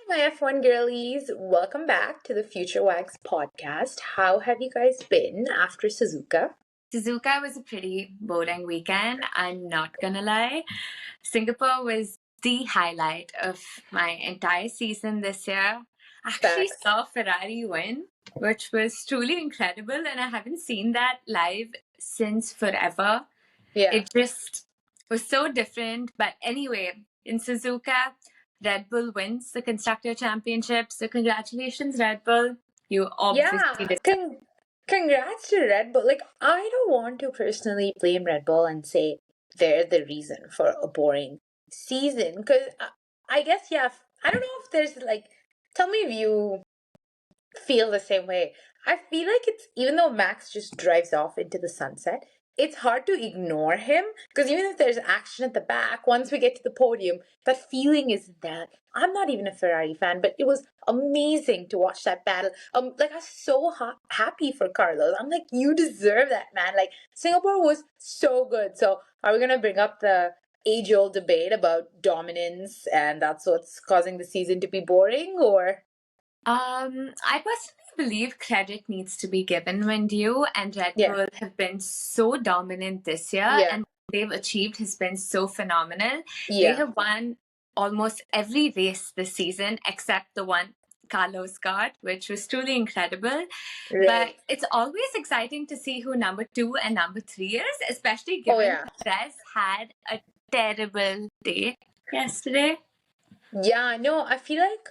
my F1 girlies. Welcome back to the Future Wags podcast. How have you guys been after Suzuka? Suzuka was a pretty boring weekend, I'm not gonna lie. Singapore was the highlight of my entire season this year. I actually Facts. saw Ferrari win, which was truly incredible, and I haven't seen that live since forever. Yeah. It just was so different. But anyway, in Suzuka, Red Bull wins the Constructor Championship. So congratulations, Red Bull. You obviously Yeah. deserve. Congrats to Red Bull. Like, I don't want to personally blame Red Bull and say they're the reason for a boring season. Because I guess, yeah, I don't know if there's like, tell me if you feel the same way. I feel like it's, even though Max just drives off into the sunset, it's hard to ignore him because even if there's action at the back, once we get to the podium, that feeling isn't there. I'm not even a Ferrari fan, but it was amazing to watch that battle. Like I was so happy for Carlos. I'm like, you deserve that, man. Like Singapore was so good. So are we gonna bring up the age-old debate about dominance and that's what's causing the season to be boring, or? I personally believe credit needs to be given when due, and Red Yeah. Bull have been so dominant this year, Yeah. and what they've achieved has been so phenomenal. They Yeah. have won almost every race this season except the one Carlos got, which was truly incredible. But Right. it's always exciting to see who number 2 and number 3 is, especially Oh, given yeah. Perez had a terrible day yesterday. Yeah, no, I feel like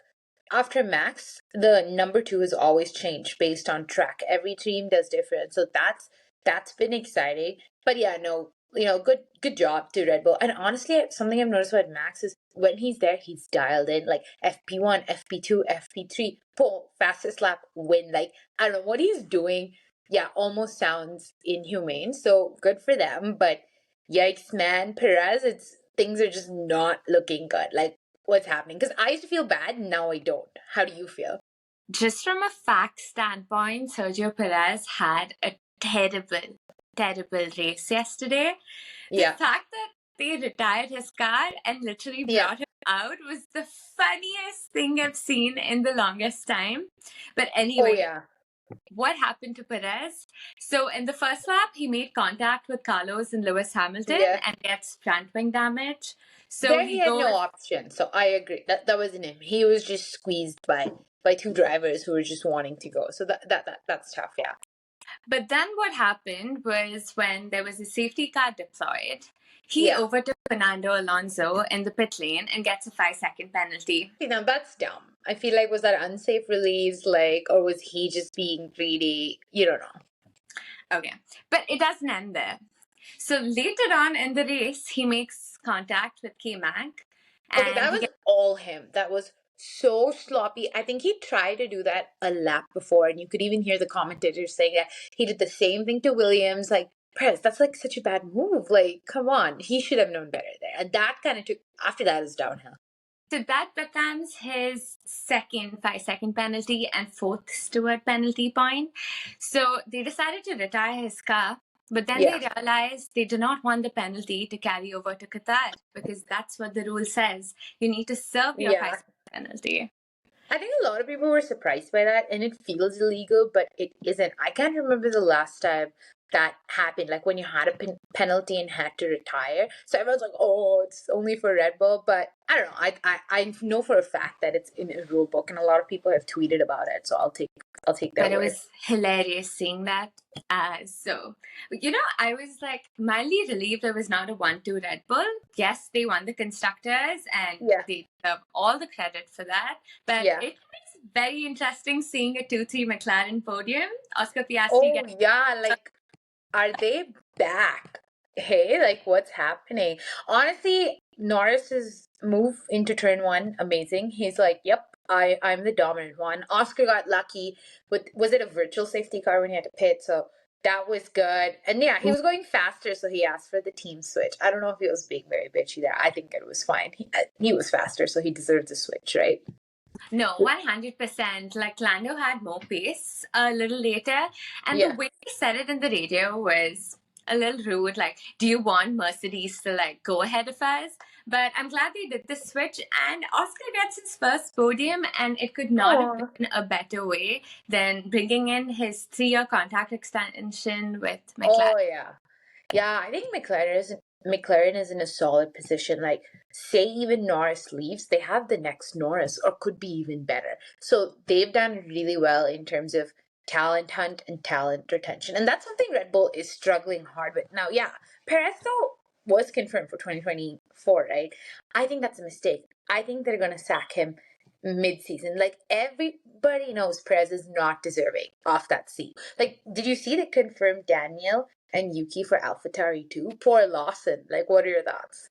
after Max, the number two has always changed based on track. Every team does different. So that's been exciting. But yeah, no, good job to Red Bull. And honestly, something I've noticed about Max is when he's there, he's dialed in. Like FP1, FP2, FP3, pull, fastest lap, win. Like, I don't know what he's doing. Yeah, almost sounds inhumane. So good for them. But yikes, man, Perez, things are just not looking good. Like, what's happening? Because I used to feel bad, now I don't. How do you feel? Just from a fact standpoint, Sergio Perez had a terrible race yesterday. The Yeah. fact that they retired his car and literally Yeah. brought him out was the funniest thing I've seen in the longest time. But Oh, anyway, yeah. what happened to Perez? So in the first lap, he made contact with Carlos and Lewis Hamilton Yeah. and gets front wing damage. So There he he had goes. no option. So I agree. That wasn't him. He was just squeezed by two drivers who were just wanting to go. So that's tough, yeah. But then what happened was when there was a safety car deployed, he Yeah. overtook Fernando Alonso in the pit lane and gets a 5-second penalty. See, now that's dumb. I feel like, was that unsafe release, like, or was he just being greedy? You don't know. Okay, but it doesn't end there. So later on in the race, he makes contact with K-Mac. Okay, that was all him. That was so sloppy. I think he tried to do that a lap before, and you could even hear the commentators saying that he did the same thing to Williams. Like, Perez, that's like such a bad move. Like, come on, he should have known better there. And that kind of took, after that, is downhill. So that becomes his second 5-second penalty and fourth steward penalty point. So they decided to retire his car, but then Yeah. they realized they do not want the penalty to carry over to Qatar because that's what the rule says. You need to serve your Yeah. 5-second penalty. I think a lot of people were surprised by that, and it feels illegal, but it isn't. I can't remember the last time that happened, like when you had a penalty and had to retire. So everyone's like, "Oh, it's only for Red Bull," but I don't know. I know for a fact that it's in a rule book, and a lot of people have tweeted about it. So I'll take that But it word. was hilarious seeing that. So, I was like mildly relieved it was not a 1-2 Red Bull. Yes, they won the constructors and Yeah. they deserve all the credit for that. But Yeah. it was very interesting seeing a 2-3 McLaren podium. Oscar Piastri Oh yeah, like, are they back? Hey, like, what's happening? Honestly, Norris's move into turn one, amazing. He's like, "Yep, I'm the dominant one." Oscar got lucky with, was it a virtual safety car when he had to pit? So that was good. And yeah, he was going faster, so he asked for the team switch. I don't know if he was being very bitchy there. I think it was fine. He was faster, so he deserved the switch, right? No, 100%. Like Lando had more pace a little later, and Yeah. the way he said it in the radio was a little rude. Like, do you want Mercedes to like go ahead of us? But I'm glad they did the switch, and Oscar gets his first podium, and it could not have Aw. been a better way than bringing in his 3-year contract extension with McLaren. Oh yeah. Yeah, I think McLaren is in a solid position. Like, say even Norris leaves, they have the next Norris, or could be even better. So they've done really well in terms of talent hunt and talent retention, and that's something Red Bull is struggling hard with now. Yeah, Perez though was confirmed for 2024, right? I think that's a mistake. I think they're gonna sack him mid-season. Like, everybody knows Perez is not deserving of that seat. Like, did you see they confirmed Daniel and Yuki for AlphaTauri too? Poor Lawson. Like, what are your thoughts?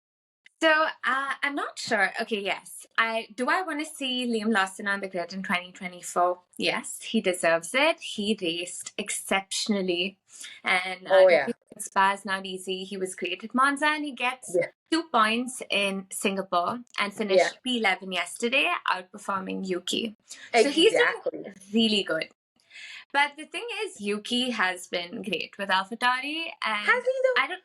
So I'm not sure. Okay, yes. I want to see Liam Lawson on the grid in 2024. Yes, he deserves it. He raced exceptionally, and Oh Yuki yeah, Spa is not easy. He was great at Monza, and he gets yeah, 2 points in Singapore and yeah. finished P11 yesterday, outperforming Yuki. So he's Exactly. doing really good. But the thing is, Yuki has been great with AlphaTauri, Has and he though? I don't.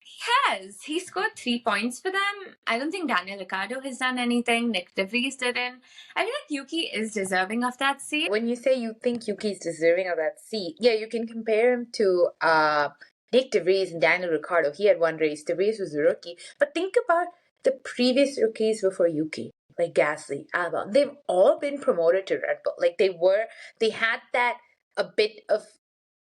He has. He scored 3 points for them. I don't think Daniel Ricciardo has done anything. Nick DeVries didn't. I feel like Yuki is deserving of that seat. When you say you think Yuki's deserving of that seat, yeah, you can compare him to Nick DeVries and Daniel Ricciardo. He had one race. DeVries was a rookie. But think about the previous rookies before Yuki, like Gasly, Albon. They've all been promoted to Red Bull. Like, they had that a bit of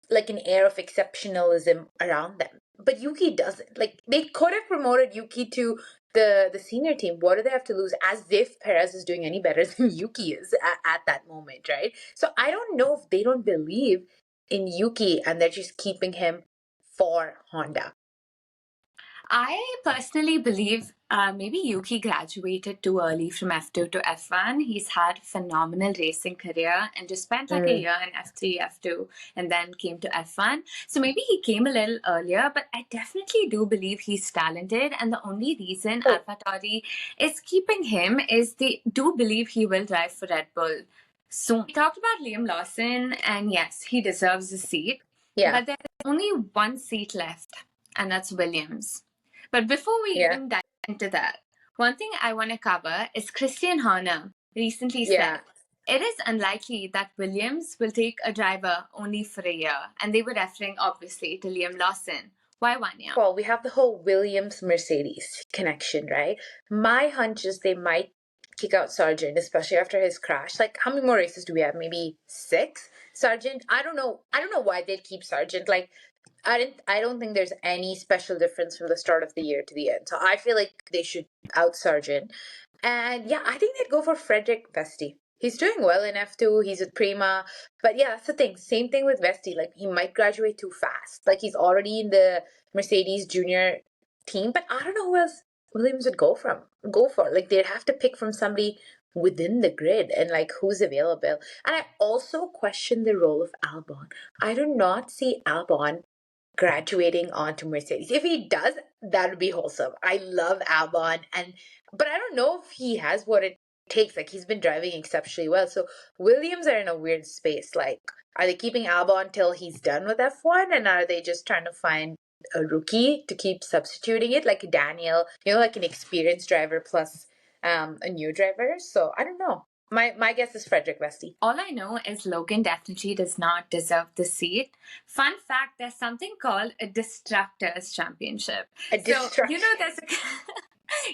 like an air of exceptionalism around them. But Yuki doesn't. Like, they could have promoted Yuki to the senior team. What do they have to lose? As if Perez is doing any better than Yuki is at that moment, right? So I don't know if they don't believe in Yuki and they're just keeping him for Honda. I personally believe maybe Yuki graduated too early from F2 to F1. He's had a phenomenal racing career and just spent like a Mm. year in F3, F2, and then came to F1. So maybe he came a little earlier, but I definitely do believe he's talented. And the only reason Oh, AlphaTauri is keeping him is they do believe he will drive for Red Bull soon. We talked about Liam Lawson, and yes, he deserves a seat. yeah, But there's only one seat left, and that's Williams. But before we yeah, even dive into that, one thing I want to cover is Christian Horner recently yeah. said it is unlikely that Williams will take a driver only for a year. And they were referring, obviously, to Liam Lawson. Why 1 year? Well, we have the whole Williams Mercedes connection, right? My hunch is they might kick out Sargent, especially after his crash. Like, how many more races do we have? Maybe 6? Sargent, I don't know. I don't know why they'd keep Sargent. Like, I don't think there's any special difference from the start of the year to the end. So I feel like they should out Sargent. And yeah, I think they'd go for Frederick Vesti. He's doing well in F2. He's with Prima. But yeah, that's the thing. Same thing with Vesti. Like, he might graduate too fast. Like, he's already in the Mercedes junior team. But I don't know who else Williams would go for. Like, they'd have to pick from somebody within the grid and like who's available. And I also question the role of Albon. I do not see Albon graduating onto Mercedes. If he does, that would be wholesome. I love Albon, but I don't know if he has what it takes. Like, he's been driving exceptionally well. So Williams are in a weird space. Like, are they keeping Albon till he's done with F1, and are they just trying to find a rookie to keep substituting it, like Daniel, like an experienced driver plus a new driver? So I don't know. My guess is Frederick Vesti. All I know is Logan definitely does not deserve the seat. Fun fact, there's something called a Destructors Championship. A So, distraction. there's a...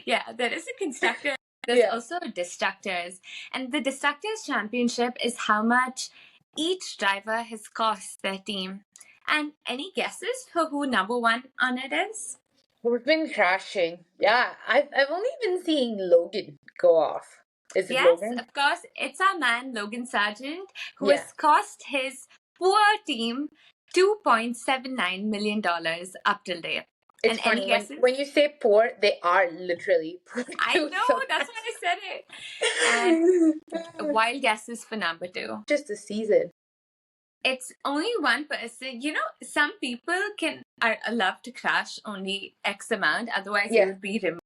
yeah, there is a constructor. There's Yeah. also a Destructors. And the Destructors Championship is how much each driver has cost their team. And any guesses for who number one on it is? We've been crashing. Yeah, I've only been seeing Logan go off. Is it Yes, Logan? of course, it's our man, Logan Sargent, who Yeah. has cost his poor team $2.79 million up till date. It's And any funny guesses? when you say poor, they are literally poor I too. know, So that's why I said it. And wild guesses for number two. just a season. It's only one person. Some people are allowed to crash only X amount, otherwise they Yeah. would be removed.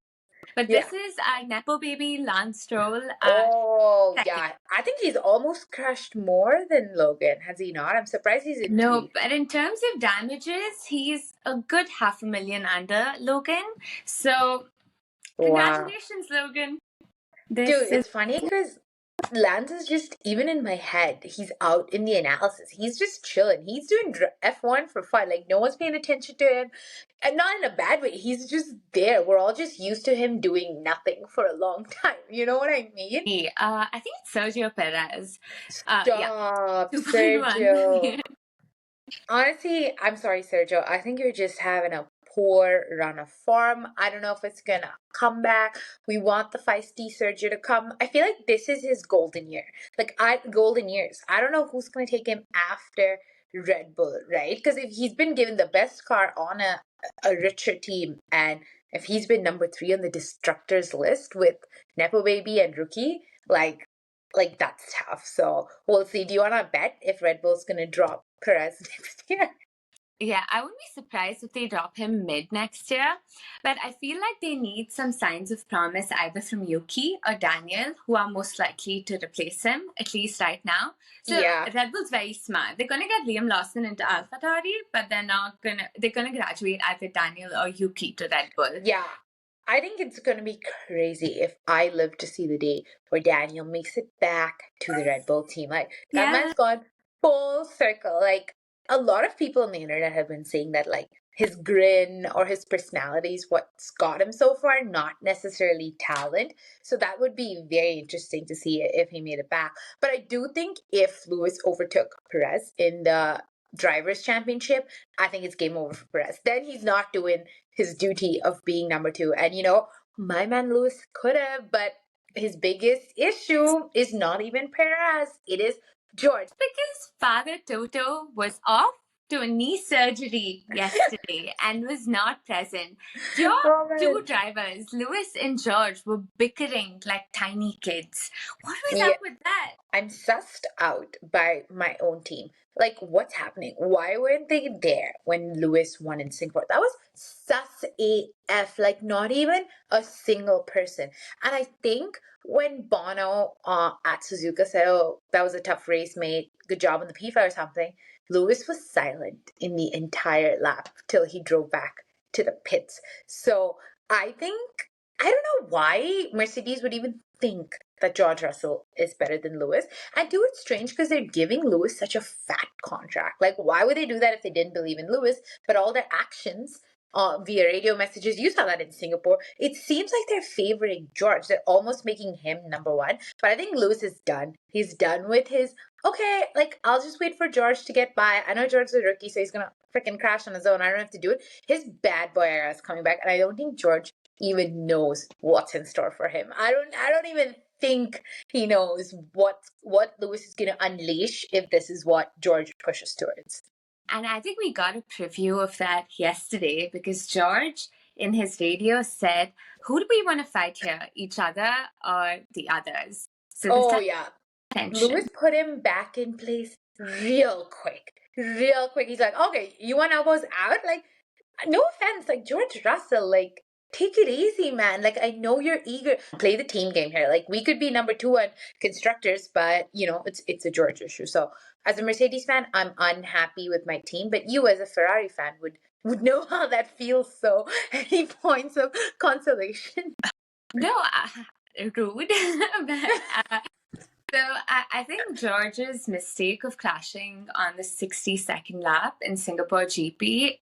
But Yeah. this is our Nepo baby, Lance Stroll. Oh second. yeah, I think he's almost crashed more than Logan. Has he not? I'm surprised he's in No, three. but in terms of damages, he's a good $500,000 under Logan. So Wow. Congratulations, Logan. Dude, This is it's funny because Lance is just, even in my head, he's out in the analysis. He's just chilling. He's doing F1 for fun. Like, no one's paying attention to him. And not in a bad way. He's just there. We're all just used to him doing nothing for a long time. You know what I mean? me. I think it's Sergio Perez. Yeah, Stop, 2.1. Sergio. Honestly, I'm sorry, Sergio. I think you're just having a poor run of form. I don't know if it's gonna come back. We want the feisty Sergio to come. I feel like this is his golden year. Golden years. I don't know who's gonna take him after Red Bull, right? Because if he's been given the best car on a richer team, and if he's been number 3 on the destructors list with Nepo Baby and Rookie, like that's tough. So we'll see. Do you want to bet if Red Bull's gonna drop Perez next year? Yeah, I wouldn't be surprised if they drop him mid next year, but I feel like they need some signs of promise either from Yuki or Daniel, who are most likely to replace him, at least right now. So Yeah. Red Bull's very smart. They're gonna get Liam Lawson into AlphaTauri, but they're gonna graduate either Daniel or Yuki to Red Bull. Yeah. I think it's going to be crazy if I live to see the day where Daniel makes it back to the Red Bull team. Like, that Yeah. man's gone full circle. Like, a lot of people on the internet have been saying that, like, his grin or his personality is what's got him so far, not necessarily talent. So that would be very interesting to see if he made it back. But I do think if Lewis overtook Perez in the Drivers' Championship, I think it's game over for Perez. Then he's not doing his duty of being number 2. And my man Lewis could have, but his biggest issue is not even Perez. It is George. Because Father Toto was off to a knee surgery yesterday and was not present. Your two drivers, Lewis and George, were bickering like tiny kids. What was up with that? I'm sussed out by my own team. Like, what's happening? Why weren't they there when Lewis won in Singapore? That was sus AF. Like, not even a single person. And I think when Bono at Suzuka said, "Oh, that was a tough race, mate. Good job on the P5 or something," Lewis was silent in the entire lap till he drove back to the pits. So I don't know why Mercedes would even think that George Russell is better than Lewis. And do it's strange because they're giving Lewis such a fat contract. Like, why would they do that if they didn't believe in Lewis? But all their actions via radio messages, you saw that in Singapore, it seems like they're favoring George. They're almost making him number 1. But I think Lewis is done. He's done with his, okay, like, I'll just wait for George to get by. I know George's a rookie, so he's going to freaking crash on his own. I don't have to do it. His bad boy era is coming back. And I don't think George even knows what's in store for him. I don't even think he knows what Lewis is going to unleash if this is what George pushes towards. And I think we got a preview of that yesterday because George in his radio said, "Who do we want to fight here, each other or the others?" So Lewis put him back in place real quick. He's like, "Okay, you want elbows out?" Like, no offense, like George Russell, like, take it easy, man. Like, I know you're eager. Play the team game here. Like, we could be number 2 on constructors, but it's a George issue. So as a Mercedes fan, I'm unhappy with my team, but you as a Ferrari fan would know how that feels. So any points of consolation? No, rude. But, so I think George's mistake of crashing on the 62nd lap in Singapore GP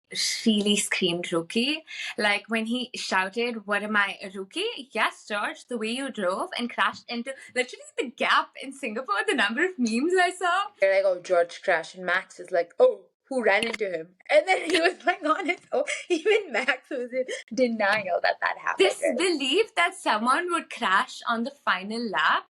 really screamed rookie. Like when he shouted, "What am I, a rookie?" Yes, George, the way you drove and crashed into literally the gap in Singapore, the number of memes I saw. They're like, "Oh, George crashed," and Max is like, "Oh, who ran into him?" And then he was like on his own. Even Max was in denial that happened. Disbelief that someone would crash on the final lap.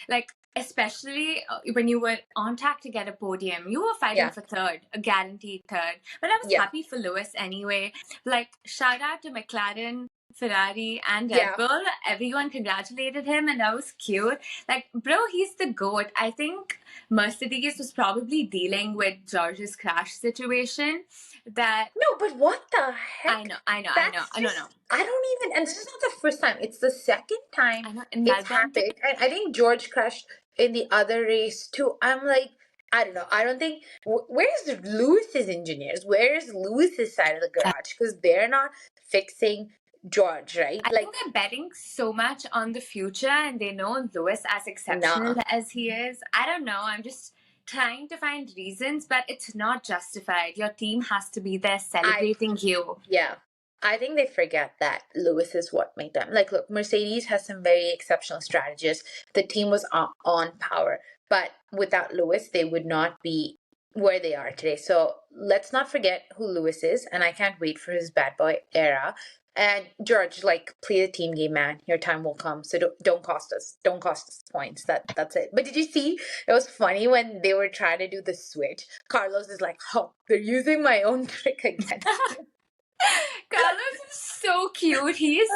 Like, especially when you were on track to get a podium, you were fighting for third, a guaranteed third. But I was happy for Lewis anyway. Like, shout out to McLaren, Ferrari, and Red Bull. Everyone congratulated him, and that was cute. Like, bro, he's the GOAT. I think Mercedes was probably dealing with George's crash situation. No, but what the heck? I know. I don't even, and this is not the first time. It's the second time it's happened. And I think George crashed in the other race too. I'm like, I don't know. I don't think, where's Lewis's engineers? Where's Lewis's side of the garage? Because they're not fixing George, right? I think they're betting so much on the future, and they know Lewis as exceptional as he is. I don't know. I'm just trying to find reasons, but it's not justified. Your team has to be there celebrating you. Yeah. I think they forget that Lewis is what made them. Like, look, Mercedes has some very exceptional strategists. The team was on power, but without Lewis, they would not be where they are today. So let's not forget who Lewis is, and I can't wait for his bad boy era. And George, like, play the team game, man. Your time will come. So don't cost us. Don't cost us points. That's it. But did you see? It was funny when they were trying to do the switch. Carlos is like, "Oh, they're using my own trick against me." Carlos is so cute. He is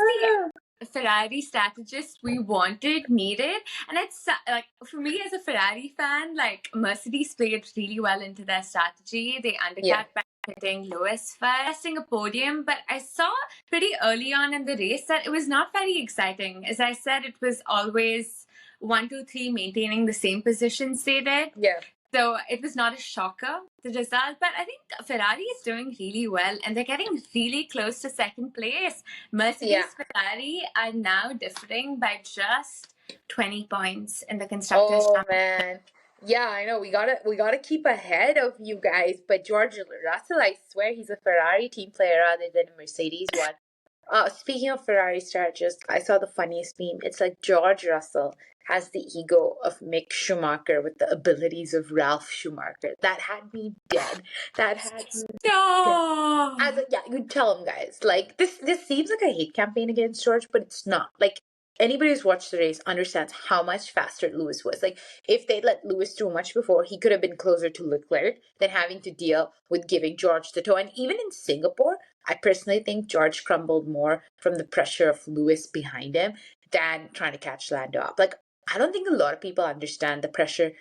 the Ferrari strategist we wanted, needed. And it's like, for me as a Ferrari fan, like Mercedes played really well into their strategy. They undercut by hitting Lewis first, a podium. But I saw pretty early on in the race that it was not very exciting. As I said, it was always 1, 2, 3 maintaining the same positions they did. Yeah. So it was not a shocker, the result. But I think Ferrari is doing really well, and they're getting really close to second place. Mercedes, Ferrari are now differing by just 20 points in the Constructors' Oh man. Yeah, I know. We gotta keep ahead of you guys. But George Russell, I swear he's a Ferrari team player rather than a Mercedes one. Speaking of Ferrari strategists, I saw the funniest meme. It's like George Russell has the ego of Mick Schumacher with the abilities of Ralph Schumacher. That had me dead. That had me dead. Yeah, you tell him, guys. Like this seems like a hate campaign against George, but it's not. Like anybody who's watched the race understands how much faster Lewis was. Like if they let Lewis do much before, he could have been closer to Leclerc than having to deal with giving George the toe. And even in Singapore, I personally think George crumbled more from the pressure of Lewis behind him than trying to catch Lando up. Like, I don't think a lot of people understand the pressure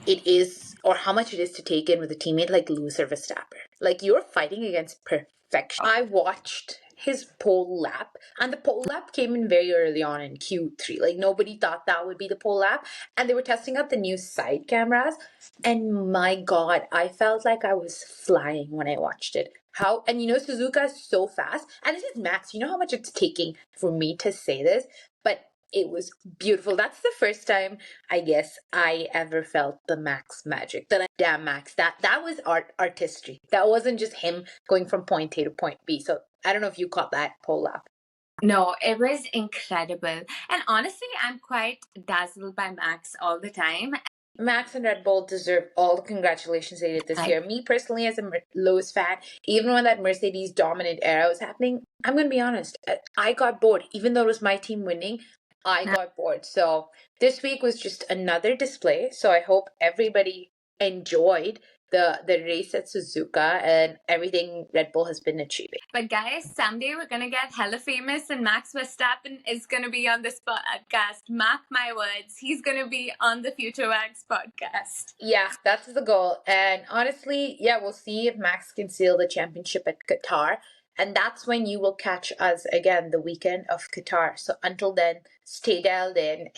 it is or how much it is to take in with a teammate like Lewis or Verstappen. Like, you're fighting against perfection. I watched his pole lap, and the pole lap came in very early on in Q3. Like, nobody thought that would be the pole lap, and they were testing out the new side cameras, and my God, I felt like I was flying when I watched it. How, and Suzuka is so fast, and this is Max. You know how much it's taking for me to say this, but it was beautiful. That's the first time I guess I ever felt the Max magic. Damn Max, that was artistry. That wasn't just him going from point A to point B. So I don't know if you caught that pole lap. No, it was incredible. And honestly, I'm quite dazzled by Max all the time. Max and Red Bull deserve all the congratulations they did this year. Me personally, as a Lewis fan, even when that Mercedes dominant era was happening, I'm going to be honest, I got bored. Even though it was my team winning, I got bored. So this week was just another display. So I hope everybody enjoyed the race at Suzuka and everything Red Bull has been achieving. But guys, someday we're going to get hella famous and Max Verstappen is going to be on this podcast. Mark my words. He's going to be on the Future Wags podcast. Yeah, that's the goal. And honestly, yeah, we'll see if Max can seal the championship at Qatar. And that's when you will catch us again, the weekend of Qatar. So until then, stay dialed in